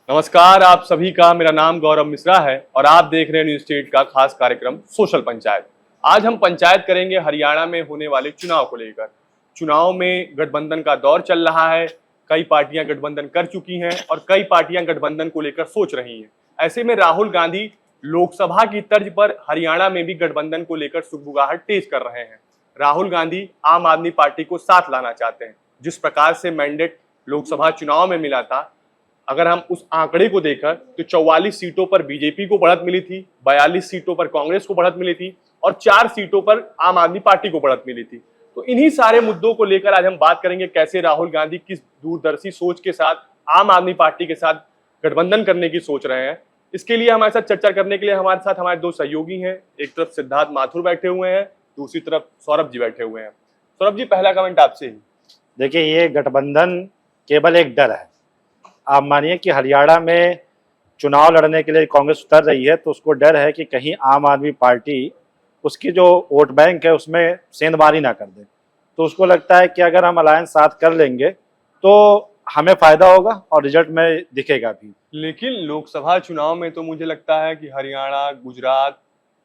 नमस्कार, आप सभी का मेरा नाम गौरव मिश्रा है और आप देख रहे हैं न्यूज स्टेट का खास कार्यक्रम सोशल पंचायत। आज हम पंचायत करेंगे हरियाणा में होने वाले चुनाव को लेकर। चुनाव में गठबंधन का दौर चल रहा है, कई पार्टियां गठबंधन कर चुकी हैं और कई पार्टियां गठबंधन को लेकर सोच रही हैं। ऐसे में राहुल गांधी लोकसभा की तर्ज पर हरियाणा में भी गठबंधन को लेकर सुगबुगाहट तेज कर रहे हैं। राहुल गांधी आम आदमी पार्टी को साथ लाना चाहते हैं। जिस प्रकार से मैंडेट लोकसभा चुनाव में मिला था, अगर हम उस आंकड़े को देखकर तो 44 सीटों पर बीजेपी को बढ़त मिली थी, 42 सीटों पर कांग्रेस को बढ़त मिली थी और 4 सीटों पर आम आदमी पार्टी को बढ़त मिली थी। तो इन्हीं सारे मुद्दों को लेकर आज हम बात करेंगे, कैसे राहुल गांधी किस दूरदर्शी सोच के साथ आम आदमी पार्टी के साथ गठबंधन करने की सोच रहे हैं। इसके लिए हमारे साथ चर्चा करने के लिए हमारे साथ हमारे दो सहयोगी हैं। एक तरफ सिद्धार्थ माथुर बैठे हुए हैं, दूसरी तरफ सौरभ जी बैठे हुए हैं। सौरभ जी, पहला कमेंट आपसे ही। देखिए, ये गठबंधन केवल एक डर है। आप मानिए कि हरियाणा में चुनाव लड़ने के लिए कांग्रेस उतर रही है तो उसको डर है कि कहीं आम आदमी पार्टी उसकी जो वोट बैंक है उसमें सेंधमारी ना कर दे। तो उसको लगता है कि अगर हम अलायंस साथ कर लेंगे तो हमें फायदा होगा और रिजल्ट में दिखेगा भी। लेकिन लोकसभा चुनाव में तो मुझे लगता है कि हरियाणा, गुजरात,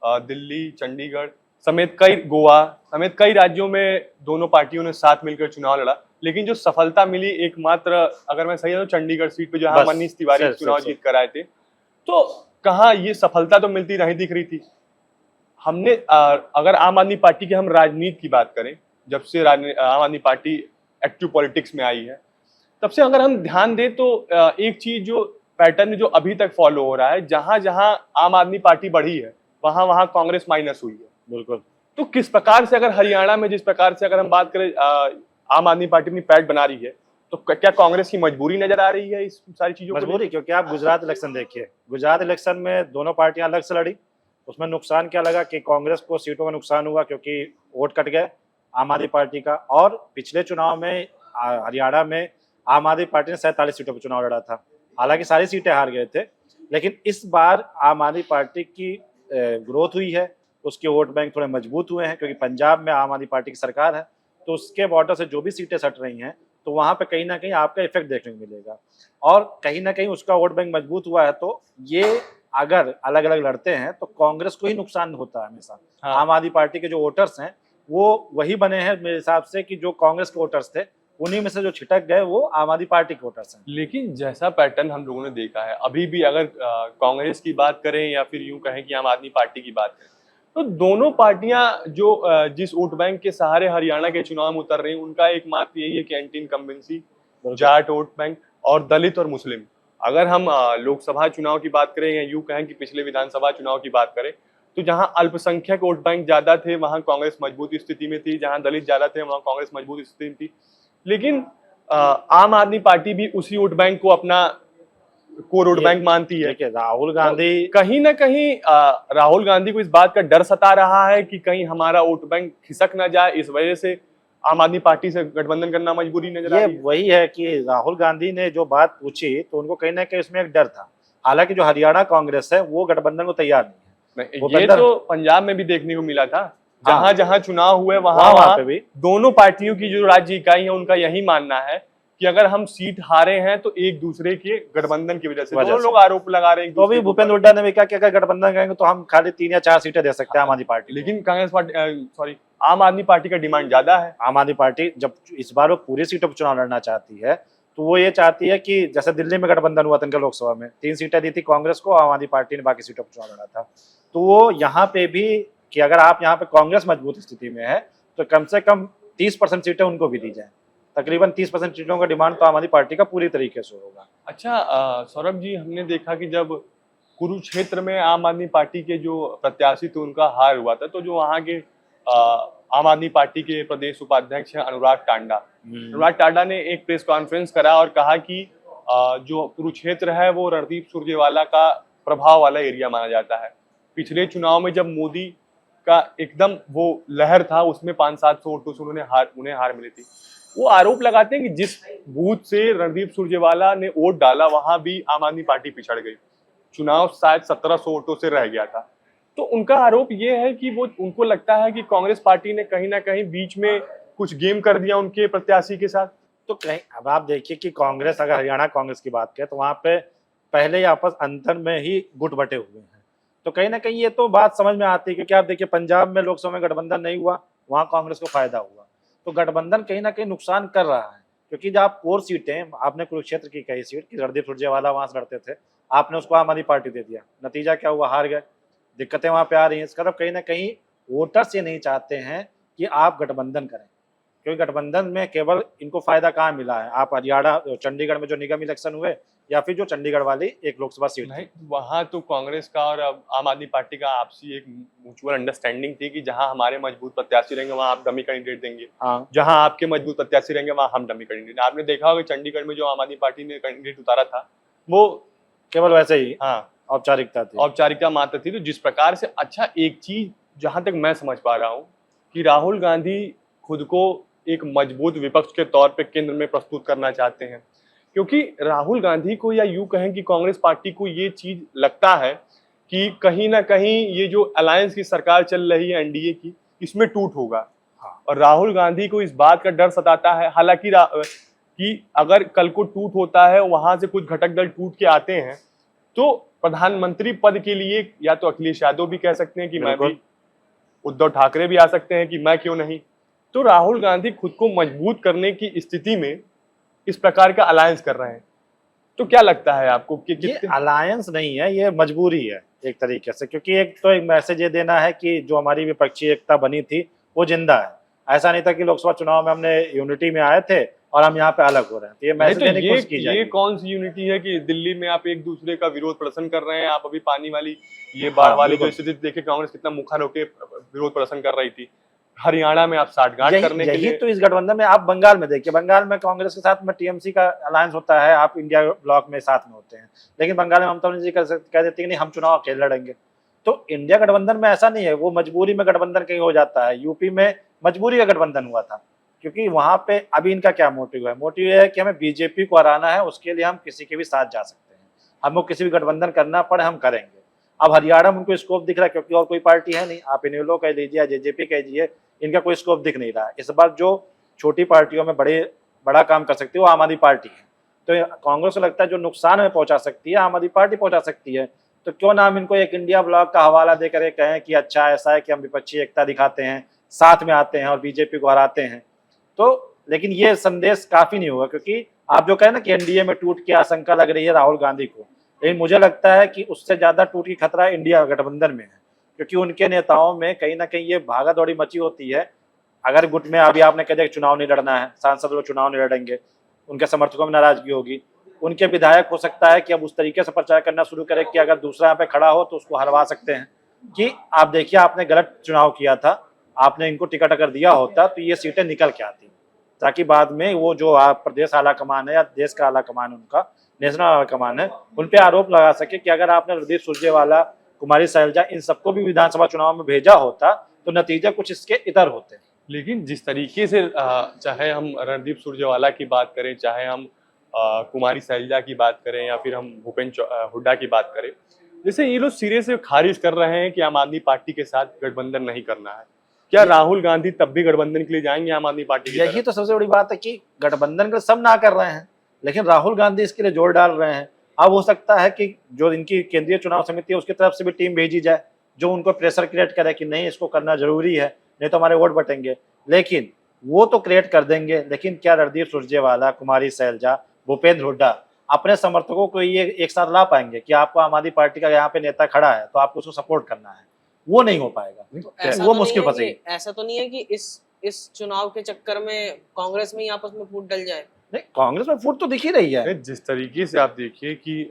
दिल्ली, चंडीगढ़ समेत गोवा समेत कई राज्यों में दोनों पार्टियों ने साथ मिलकर चुनाव लड़ा, लेकिन जो सफलता मिली एकमात्र, अगर मैं सही हूं, तो चंडीगढ़ सीट पे जहां मनीष तिवारी चुनाव जीत कर आए थे। तो कहाँ ये सफलता तो मिलती नहीं दिख रही थी। हमने अगर आम आदमी पार्टी की हम राजनीति की बात करें, जब से आम आदमी पार्टी एक्टिव पॉलिटिक्स में आई है, तब से अगर हम ध्यान दें तो एक चीज जो पैटर्न जो अभी तक फॉलो हो रहा है, जहां जहां आम आदमी पार्टी बढ़ी है वहां वहां कांग्रेस माइनस हुई है। बिल्कुल। तो किस प्रकार से, अगर हरियाणा में जिस प्रकार से अगर हम बात करें, आम आदमी पार्टी अपनी पैठ बना रही है, तो क्या कांग्रेस की मजबूरी नजर आ रही है इस सारी चीजों को? मजबूरी, क्योंकि आप गुजरात इलेक्शन देखिए, गुजरात इलेक्शन में दोनों पार्टियां अलग से लड़ी। उसमें नुकसान क्या लगा कि कांग्रेस को सीटों में नुकसान हुआ क्योंकि वोट कट गए आम आदमी पार्टी का। और पिछले चुनाव में हरियाणा में आम आदमी पार्टी ने 47 सीटों पर चुनाव लड़ा था, हालांकि सारी सीटें हार गए थे। लेकिन इस बार आम आदमी पार्टी की ग्रोथ हुई है, उसके वोट बैंक थोड़े मजबूत हुए हैं क्योंकि पंजाब में आम आदमी पार्टी की सरकार है। तो उसके बॉर्डर से जो भी सीटें सट रही हैं तो वहां पे कहीं ना कहीं आपका इफेक्ट देखने को मिलेगा और कहीं ना कहीं उसका वोट बैंक मजबूत हुआ है। तो ये अगर अलग अलग लड़ते हैं तो कांग्रेस को ही नुकसान होता है हमेशा। हाँ। आम आदमी पार्टी के जो वोटर्स हैं वो वही बने हैं मेरे हिसाब से कि जो कांग्रेस के वोटर्स थे उन्हीं में से जो छिटक गए वो आम आदमी पार्टी के वोटर्स हैं। लेकिन जैसा पैटर्न हम लोगों ने देखा है, अभी भी अगर कांग्रेस की बात करें या फिर यूं कहें कि आम आदमी पार्टी की बात करें, तो दोनों पार्टियां जो जिस वोट बैंक के सहारे हरियाणा के चुनाव में उतर रही हैं, उनका एकमात्र यही है कि anti incumbency, Jat vote bank और दलित और मुस्लिम। अगर हम लोकसभा चुनाव की बात करें या यूं कहें कि पिछले विधानसभा चुनाव की बात करें, तो जहां अल्पसंख्यक वोट बैंक ज्यादा थे वहां कांग्रेस मजबूत स्थिति में थी, जहां दलित ज्यादा थे वहां कांग्रेस मजबूत स्थिति में थी। लेकिन आम आदमी पार्टी भी उसी वोट बैंक को अपना कोर वोट बैंक मानती है। देखिए, राहुल गांधी कहीं ना कहीं राहुल गांधी को इस बात का डर सता रहा है कि कहीं हमारा वोट बैंक खिसक ना जाए, इस वजह से आम आदमी पार्टी से गठबंधन करना मजबूरी नजर आ रही है। वही है कि राहुल गांधी ने जो बात पूछी तो उनको कहीं ना कहीं इसमें एक डर था। हालांकि जो हरियाणा कांग्रेस है वो गठबंधन को तैयार नहीं है। ये तो पंजाब में भी देखने को मिला था, जहां जहां चुनाव हुए वहां वहां पे भी दोनों पार्टियों की जो राज्य इकाई है उनका यही मानना है कि अगर हम सीट हारे हैं तो एक दूसरे के गठबंधन की वजह से। दोनों लोग आरोप लगा रहे हैं। तो अभी भूपेंद्र हुड्डा ने भी कहा कि अगर गठबंधन करेंगे तो हम खाली 3 या 4 सीटें दे सकते हैं आम आदमी पार्टी। लेकिन कांग्रेस पार्टी आम आदमी पार्टी का डिमांड ज्यादा है। आम आदमी पार्टी जब इस बार वो पूरी सीटों पर चुनाव लड़ना चाहती है तो वो ये चाहती है कि जैसे दिल्ली में गठबंधन हुआ था इनका, लोकसभा में 3 सीटें दी थी कांग्रेस को, आम आदमी पार्टी ने बाकी सीटों पर चुनाव लड़ा था। तो वो यहाँ पे भी कि अगर आप यहाँ पे कांग्रेस मजबूत स्थिति में है तो कम से कम 30% सीटें उनको भी दी जाए। तकरीबन 30% सीटों का डिमांड तो आम आदमी पार्टी का पूरी तरीके से होगा। अच्छा सौरभ जी, हमने देखा कि जब कुरुक्षेत्र में आम आदमी पार्टी के जो प्रत्याशी थे उनका हार हुआ था, तो जो वहाँ के आम आदमी पार्टी के प्रदेश उपाध्यक्ष हैं अनुराग टांडा ने एक प्रेस कॉन्फ्रेंस करा और कहा कि जो कुरुक्षेत्र है वो रणदीप सुरजेवाला का प्रभाव वाला एरिया माना जाता है। पिछले चुनाव में जब मोदी का एकदम वो लहर था उसमें 500-700 वोटों से उन्हें हार मिली थी। वो आरोप लगाते हैं कि जिस बूथ से रणदीप सुरजेवाला ने वोट डाला वहां भी आम आदमी पार्टी पिछड़ गई, चुनाव शायद 1700 वोटों से रह गया था। तो उनका आरोप ये है कि वो उनको लगता है कि कांग्रेस पार्टी ने कहीं ना कहीं बीच में कुछ गेम कर दिया उनके प्रत्याशी के साथ। तो कहीं अब आप देखिए कि कांग्रेस, अगर हरियाणा कांग्रेस की बात करें तो वहां पे पहले ही आपस अंतर में ही गुट बटे हुए हैं। तो कहीं ना कहीं ये तो बात समझ में आती है, क्योंकि आप देखिए पंजाब में लोकसभा में गठबंधन नहीं हुआ, वहाँ कांग्रेस को फायदा हुआ। तो गठबंधन कहीं ना कहीं नुकसान कर रहा है, क्योंकि जब आप कोर सीटें, आपने कुरुक्षेत्र की कई सीट की, रणदीप सुरजेवाला वहां से लड़ते थे, आपने उसको आम आदमी पार्टी दे दिया, नतीजा क्या हुआ, हार गए। दिक्कतें वहां पे आ रही हैं। इसका मतलब कहीं ना कहीं वोटर्स ये नहीं चाहते हैं कि आप गठबंधन करें, क्योंकि गठबंधन में केवल इनको फायदा कहाँ मिला है, आप हरियाणा चंडीगढ़ में जो निगम इलेक्शन हुए, या फिर जो चंडीगढ़ वाली एक लोकसभा सीट नहीं, थी। वहाँ तो कांग्रेस का और आम आदमी पार्टी का आपसी एक म्यूचुअल अंडरस्टैंडिंग थी कि जहाँ हमारे मजबूत प्रत्याशी रहेंगे वहाँ आप डमी कैंडिडेट देंगे, हाँ, जहाँ आपके मजबूत प्रत्याशी रहेंगे वहाँ हम डमी कैंडिडेट। आपने देखा होगा चंडीगढ़ में जो आम आदमी पार्टी ने कैंडिडेट उतारा था वो केवल वैसे ही हाँ औपचारिकता थी। औपचारिकता मात्र थी। तो जिस प्रकार से अच्छा एक चीज जहां तक मैं समझ पा रहा हूँ कि राहुल गांधी खुद को एक मजबूत विपक्ष के तौर पे केंद्र में प्रस्तुत करना चाहते हैं, क्योंकि राहुल गांधी को या यूं कहें कि कांग्रेस पार्टी को ये चीज लगता है कि कहीं ना कहीं ये जो अलायंस की सरकार चल रही है एनडीए की, इसमें टूट होगा। हाँ, और राहुल गांधी को इस बात का डर सताता है, हालांकि कि अगर कल को टूट होता है, वहां से कुछ घटक दल टूट के आते हैं, तो प्रधानमंत्री पद के लिए या तो अखिलेश यादव भी कह सकते हैं कि मैं भी, उद्धव ठाकरे भी आ सकते हैं कि मैं क्यों नहीं। तो राहुल गांधी खुद को मजबूत करने की स्थिति में इस प्रकार का अलायंस कर रहे हैं। तो क्या लगता है आपको कि ये अलायंस नहीं है, ये मजबूरी है एक तरीके से, क्योंकि एक तो एक मैसेज ये देना है कि जो हमारी विपक्षी एकता बनी थी वो जिंदा है। ऐसा नहीं था कि लोकसभा चुनाव में हमने यूनिटी में आए थे और हम यहाँ पे अलग हो रहे हैं, तो ये मैसेज देने की कोशिश की जाएगी। ये कौन सी यूनिटी है कि दिल्ली में आप एक दूसरे का विरोध प्रदर्शन कर रहे हैं? आप अभी पानी वाली ये बाढ़ वाली जो स्थिति देखे, कांग्रेस कितना मुखर होकर विरोध प्रदर्शन कर रही थी। हरियाणा में आप साठगांठ करने के लिए, तो इस गठबंधन में आप बंगाल में देखिए, बंगाल में कांग्रेस के साथ में टीएमसी का अलायंस होता है, आप इंडिया ब्लॉक में साथ में होते हैं, लेकिन बंगाल में ममता बनर्जी कह देती है नहीं हम चुनाव अकेले लड़ेंगे। तो इंडिया गठबंधन में ऐसा नहीं है, वो मजबूरी में गठबंधन कहीं हो जाता है। यूपी में मजबूरी का गठबंधन हुआ था, क्योंकि वहां पे अभी इनका क्या मोटिव है, मोटिव ये है कि हमें बीजेपी को हराना है, उसके लिए हम किसी के भी साथ जा सकते हैं, हमको किसी भी गठबंधन करना पड़े हम करेंगे। अब हरियाणा में उनको स्कोप दिख रहा है, क्योंकि और कोई पार्टी है नहीं, आप इनेलो कह लीजिए या जेजेपी कह लीजिए, इनका कोई स्कोप दिख नहीं रहा है। इस बार जो छोटी पार्टियों में बड़ा काम कर सकती है वो आम आदमी पार्टी है। तो कांग्रेस को लगता है जो नुकसान में पहुंचा सकती है आम आदमी पार्टी पहुंचा सकती है, तो क्यों ना हम इनको एक इंडिया ब्लॉक का हवाला देकर ये कहें कि अच्छा ऐसा है कि हम विपक्षी एकता दिखाते हैं, साथ में आते हैं और बीजेपी को हराते हैं। तो लेकिन ये संदेश काफी नहीं होगा, क्योंकि आप जो कहें ना कि एनडीए में टूट की आशंका लग रही है राहुल गांधी को, लेकिन मुझे लगता है कि उससे ज्यादा टूट की खतरा इंडिया गठबंधन में है, क्योंकि उनके नेताओं में कहीं ना कहीं ये भागा दौड़ी मची होती है। अगर गुट में अभी आपने कह दिया कि चुनाव नहीं लड़ना है, सांसद लोग चुनाव नहीं लड़ेंगे, उनके समर्थकों में नाराजगी होगी, उनके विधायक हो सकता है कि अब उस तरीके से प्रचार करना शुरू करें कि अगर दूसरा यहाँ पे खड़ा हो तो उसको हरवा सकते हैं कि आप देखिए आपने गलत चुनाव किया था, आपने इनको टिकट अगर दिया होता तो ये सीटें निकल के आती, ताकि बाद में वो जो आप प्रदेश आला कमान है या देश का आला कमान है, उनका नेशनल आला कमान है, उन पे आरोप लगा सके कि अगर आपने रणदीप सुरजेवाला, कुमारी सैलजा, इन सबको भी विधानसभा चुनाव में भेजा होता तो नतीजे कुछ इसके इतर होते। लेकिन जिस तरीके से चाहे हम रणदीप सुरजेवाला की बात करें, चाहे हम कुमारी सैलजा की बात करें, या फिर हम भूपेंद्र हुड्डा की बात करें, जैसे ये लोग सिरे से खारिज कर रहे हैं कि आम आदमी पार्टी के साथ गठबंधन नहीं करना है, क्या राहुल गांधी तब भी गठबंधन के लिए जाएंगे आम आदमी पार्टी की? यही तो सबसे बड़ी बात है कि गठबंधन के सब ना कर रहे हैं, लेकिन राहुल गांधी इसके लिए जोर डाल रहे हैं। अब हो सकता है कि जो इनकी केंद्रीय चुनाव समिति है उसकी तरफ से भी टीम भेजी जाए जो उनको प्रेशर क्रिएट करे कि नहीं इसको करना जरूरी है, नहीं तो हमारे वोट बटेंगे। लेकिन वो तो क्रिएट कर देंगे, लेकिन क्या रणदीप सुरजेवाला, कुमारी सैलजा, भूपेंद्र हुड्डा अपने समर्थकों को ये एक साथ ला पाएंगे कि आपको आम आदमी पार्टी का यहाँ पे नेता खड़ा है तो आपको उसको सपोर्ट करना है? वो नहीं हो पाएगा, तो वो मुश्किल फंसेगी। ऐसा तो नहीं है कि इस चुनाव के चक्कर में कांग्रेस में ही आपस में फूट डल जाए? नहीं, कांग्रेस में फूट तो दिख ही रही है। जिस तरीके से आप देखिए कि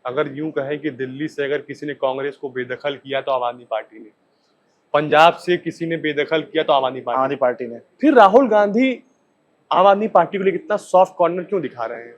अगर यूं कहें कि दिल्ली से अगर किसी ने कांग्रेस को बेदखल किया तो आम आदमी पार्टी ने, पंजाब से किसी ने बेदखल किया तो आम आदमी पार्टी ने, फिर राहुल गांधी आम आदमी पार्टी को लेकर इतना सॉफ्ट कॉर्नर क्यों दिखा रहे हैं?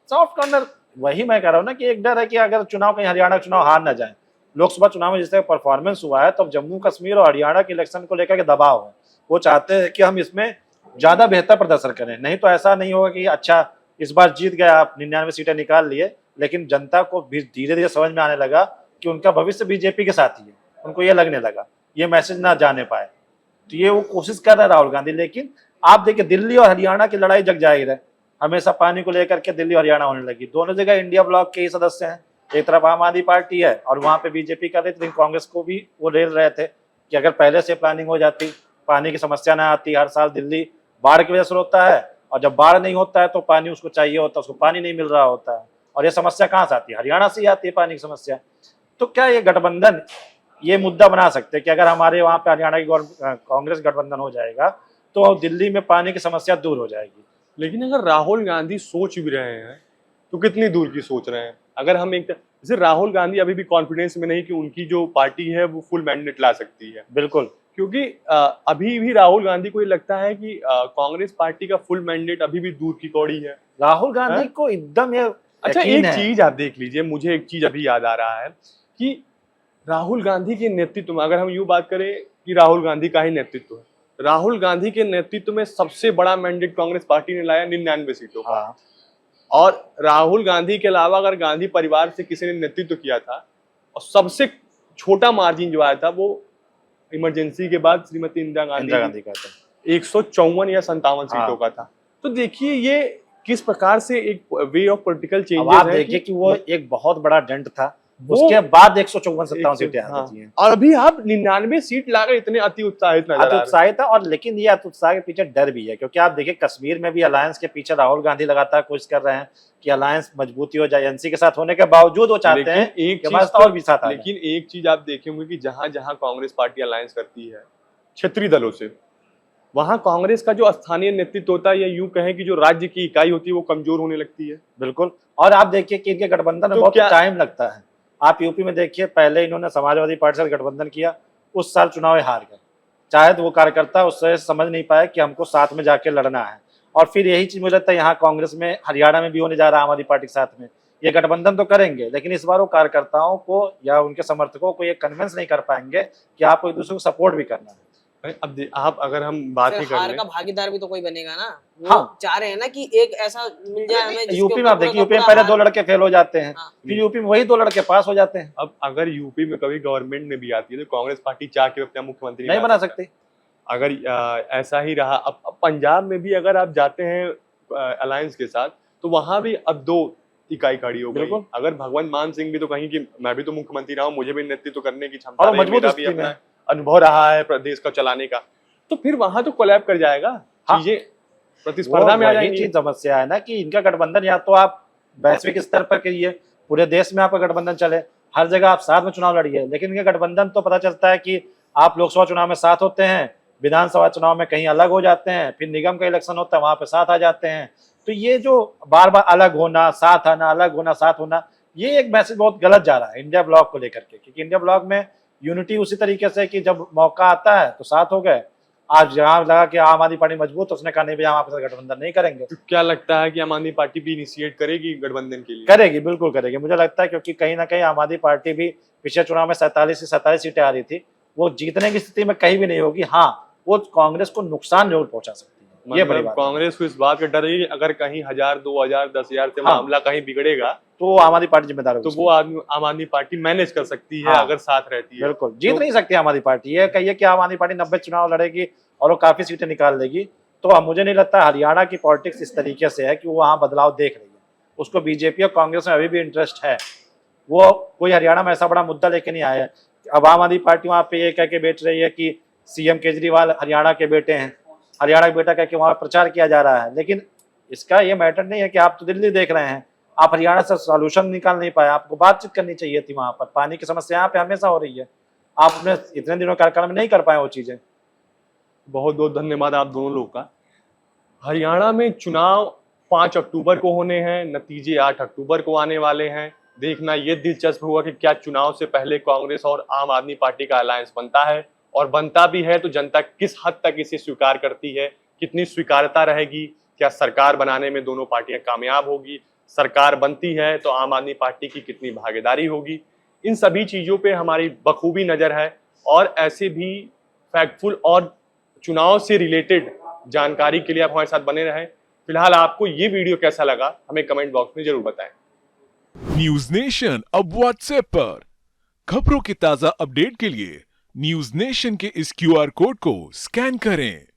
सॉफ्ट कॉर्नर वही मैं कह रहा हूँ ना कि एक डर है कि अगर चुनाव कहीं हरियाणा चुनाव हार ना जाए। लोकसभा चुनाव में जिस तरह परफॉर्मेंस हुआ है तो जम्मू कश्मीर और हरियाणा के इलेक्शन को लेकर के दबाव है, वो चाहते हैं कि हम इसमें ज्यादा बेहतर प्रदर्शन करें, नहीं तो ऐसा नहीं होगा कि अच्छा इस बार जीत गए आप 99 सीटें निकाल लिए, लेकिन जनता को भी धीरे धीरे समझ में आने लगा कि उनका भविष्य बीजेपी के साथ ही है, उनको ये लगने लगा, ये मैसेज ना जाने पाए, तो ये वो कोशिश कर रहे हैं राहुल गांधी। लेकिन आप देखिए दिल्ली और हरियाणा की लड़ाई जग जाहिर है, हमेशा पानी को लेकर के दिल्ली हरियाणा होने लगी। दोनों जगह इंडिया ब्लॉक के ही सदस्य हैं, एक तरफ आम आदमी पार्टी है और वहां पे बीजेपी कर रही थी, लेकिन कांग्रेस को भी वो रेल रहे थे कि अगर पहले से प्लानिंग हो जाती, पानी की समस्या ना आती। हर साल दिल्ली बाढ़ की वजह से होता है, और जब बाढ़ नहीं होता है तो पानी उसको चाहिए होता है, उसको पानी नहीं मिल रहा होता है। और ये समस्या कहाँ से आती है? हरियाणा से ही आती है पानी की समस्या। तो क्या ये गठबंधन ये मुद्दा बना सकते हैं कि अगर हमारे वहाँ पे हरियाणा की कांग्रेस गठबंधन हो जाएगा तो दिल्ली में पानी की समस्या दूर हो जाएगी? लेकिन अगर राहुल गांधी सोच भी रहे हैं तो कितनी दूर की सोच रहे हैं? अगर हम एक जैसे राहुल गांधी अभी भी कॉन्फिडेंस में नहीं कि उनकी जो पार्टी है वो फुल मैंडेट ला सकती है, बिल्कुल, क्योंकि अभी भी राहुल गांधी को ये लगता है कि कांग्रेस पार्टी का फुल मैंडेट अभी भी दूर की कौड़ी है। राहुल गांधी को एकदम ये अच्छा, यकीन एक है। चीज आप देख लीजिए, मुझे एक चीज अभी याद आ रहा है कि राहुल गांधी के नेतृत्व में, अगर हम यूं बात करें कि राहुल गांधी का ही नेतृत्व है, राहुल गांधी के नेतृत्व में सबसे बड़ा मैंडेट कांग्रेस पार्टी ने लाया 99 सीटों का। हाँ, और राहुल गांधी के अलावा अगर गांधी परिवार से किसी ने नेतृत्व किया था, और सबसे छोटा मार्जिन जो आया था वो इमरजेंसी के बाद श्रीमती इंदिरा गांधी का था 154 या 57 सीटों का था। तो देखिए ये किस प्रकार से एक वे ऑफ पॉलिटिकल अब चेंजेस आप है देखिए कि कि वो एक बहुत बड़ा डेंट था, वो उसके बाद 154-57 सीटें आ हाँ, गई हैं। और अभी आप 99 सीट लाकर इतने अति उत्साहित नजर आ अति रहे हैं। उत्साहित है, और लेकिन ये अति उत्साह के पीछे डर भी है, क्योंकि आप देखिए कश्मीर में भी अलायंस के पीछे राहुल गांधी लगातार कोशिश कर रहे हैं कि अलायंस मजबूती हो जाए। एनसी के साथ होने के बावजूद वो चाहते हैं लेकिन एक कि चीज हमारे साथ और भी साथ आ जाए। लेकिन एक चीज आप देखेंगे कि जहां जहां कांग्रेस पार्टी अलायंस करती है क्षेत्रीय दलों से, वहां कांग्रेस का जो स्थानीय नेतृत्व होता है, या यूं कहें कि जो राज्य की इकाई होती है, वो कमजोर होने लगती है। बिल्कुल, और आप देखिए कि इनके गठबंधन में तो बहुत क्या- टाइम लगता है। आप यूपी में देखिए, पहले इन्होंने समाजवादी पार्टी से गठबंधन किया, उस साल चुनाव हार गए। चाहे तो वो कार्यकर्ता उससे समझ नहीं पाए कि हमको साथ में जाके लड़ना है। और फिर यही चीज मुझे लगता है यहाँ कांग्रेस में, हरियाणा में भी होने जा रहा है आम आदमी पार्टी के साथ में। ये गठबंधन तो करेंगे, लेकिन इस बार वो कार्यकर्ताओं को या उनके समर्थकों को ये कन्विंस नहीं कर पाएंगे कि आपको एक दूसरे को सपोर्ट भी करना है। अब आप अगर हम बात ही फिर कर हार लें, का भागीदार भी तो कोई बनेगा ना। वो हाँ। चाह रहे हैं ना कि एक ऐसा मिल जाए हमें जिसके यूपी में ऊपर आप देखिए, पूरा यूपी में का पहले पूरा 2 लड़के फेल हो जाते हैं, हाँ। फिर यूपी में वही 2 लड़के पास हो जाते हैं। अब अगर यूपी में कभी गवर्नमेंट में भी आती है तो कांग्रेस पार्टी चाह के अपना मुख्यमंत्री नहीं बना सकते। अगर ऐसा ही रहा, अब पंजाब में भी अगर आप जाते हैं अलायंस के साथ, तो वहां भी अब 2 इकाई खड़ी हो गई। बिल्कुल। अगर भगवंत मान सिंह भी तो कहीं कि मैं भी तो मुख्यमंत्री रहा हूँ, मुझे भी नेतृत्व करने की क्षमता और रही, मजबूत मेरा भी स्थिति में अपना है। अनुभव रहा है प्रदेश का चलाने का, तो फिर वहां तो कोलैब कर जाएगा। हाँ। चीजें प्रतिस्पर्धा में आ वही जाएंगी। चीज समस्या है ना कि इनका गठबंधन या तो आप वैश्विक स्तर पर करिए, पूरे देश में आपका गठबंधन चले, हर जगह आप साथ में चुनाव लड़िए, लेकिन इनका गठबंधन तो पता चलता है कि आप लोकसभा चुनाव में साथ होते हैं, विधानसभा चुनाव में कहीं अलग हो जाते हैं, फिर निगम का इलेक्शन होता है वहां पे साथ आ जाते हैं। तो ये जो बार बार अलग होना, साथ आना, अलग होना, साथ होना, ये एक मैसेज बहुत गलत जा रहा है इंडिया ब्लॉक को लेकर के, क्योंकि इंडिया ब्लॉक में यूनिटी उसी तरीके से कि जब मौका आता है तो साथ हो गए। आज जहां लगा कि आम आदमी पार्टी मजबूत, उसने कहा नहीं भैया हम आपके साथ गठबंधन नहीं करेंगे। तो क्या लगता है कि आम आदमी पार्टी भी इनिशिएट करेगी गठबंधन के लिए? करेगी, बिल्कुल करेगी, मुझे लगता है, क्योंकि कहीं ना कहीं आम आदमी पार्टी भी पिछले चुनाव में 47 से 27 सीटें आ रही थी, वो जीतने की स्थिति में कहीं भी नहीं होगी। हाँ, वो कांग्रेस को नुकसान जरूर पहुंचा सकती है, ये बड़ी मतलब बात है। कांग्रेस को इस बात का डर है कि अगर कहीं 1000, 2000, 10,000 से हाँ। मामला कहीं बिगड़ेगा तो आम आदमी पार्टी जिम्मेदार तो होगी। वो आम आदमी पार्टी मैनेज कर सकती है, हाँ। अगर साथ रहती है। बिल्कुल, जीत तो- नहीं सकती आम आदमी पार्टी। ये कहिए कि आम आदमी पार्टी 90 चुनाव लड़ेगी और वो काफी सीटें निकाल लेगी, तो अब मुझे नहीं लगता हरियाणा की पॉलिटिक्स इस तरीके से है कि वो वहाँ बदलाव देख रही है। उसको बीजेपी और कांग्रेस में अभी भी इंटरेस्ट है, वो कोई हरियाणा में ऐसा बड़ा मुद्दा लेके नहीं आया है। अब आम आदमी पार्टी वहाँ पे ये कह के बैठ रही है कि सीएम केजरीवाल हरियाणा के बेटे हैं, हरियाणा का बेटा कह के वहाँ प्रचार किया जा रहा है, लेकिन इसका ये मैटर नहीं है कि आप तो दिल्ली देख रहे हैं, आप हरियाणा से सॉल्यूशन निकाल नहीं पाए। आपको बातचीत करनी चाहिए थी, वहां पर पानी की समस्या यहाँ पे हमेशा हो रही है, आप अपने इतने दिनों कार्यकाल में नहीं कर पाए वो चीजें। बहुत बहुत धन्यवाद आप दोनों लोग का। हरियाणा में चुनाव 5 अक्टूबर को होने हैं, नतीजे 8 अक्टूबर को आने वाले हैं। देखना ये दिलचस्प होगा कि क्या चुनाव से पहले कांग्रेस और आम आदमी पार्टी का अलायंस बनता है, और बनता भी है तो जनता किस हद तक इसे स्वीकार करती है, कितनी स्वीकारता रहेगी, क्या सरकार बनाने में दोनों पार्टियां कामयाब होगी, सरकार बनती है तो आम आदमी पार्टी की कितनी भागीदारी होगी। इन सभी चीज़ों पे हमारी बखूबी नज़र है, और ऐसे भी फैक्टफुल और चुनाव से रिलेटेड जानकारी के लिए आप हमारे साथ बने रहें। फिलहाल आपको ये वीडियो कैसा लगा हमें कमेंट बॉक्स में जरूर बताएं। न्यूज नेशन अब व्हाट्सएप पर खबरों के ताजा अपडेट के लिए न्यूज नेशन के इस क्यूआर कोड को स्कैन करें।